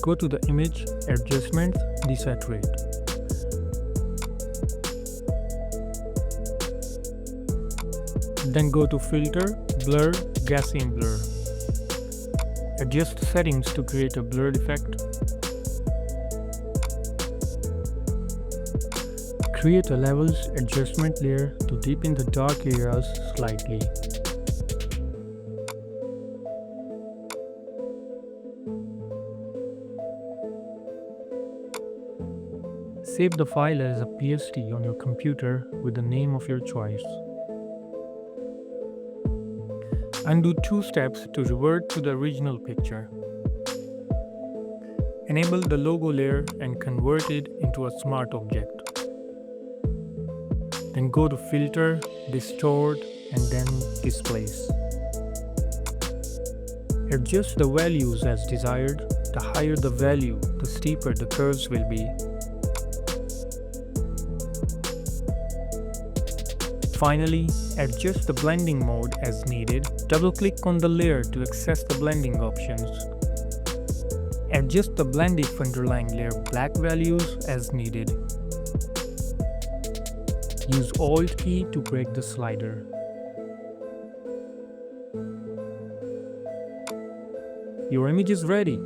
Go to the image, adjustments, desaturate. Then go to filter, blur, Gaussian blur. Adjust the settings to create a blurred effect. Create a levels adjustment layer to deepen the dark areas slightly. Save the file as a PSD on your computer with the name of your choice. Undo 2 steps to revert to the original picture. Enable the logo layer and convert it into a smart object. Then go to Filter, Distort, and then Displace. Adjust the values as desired. The higher the value, the steeper the curves will be. Finally, adjust the blending mode as needed. Double-click on the layer to access the blending options. Adjust the blend if underlying layer black values as needed. Use Alt key to break the slider. Your image is ready.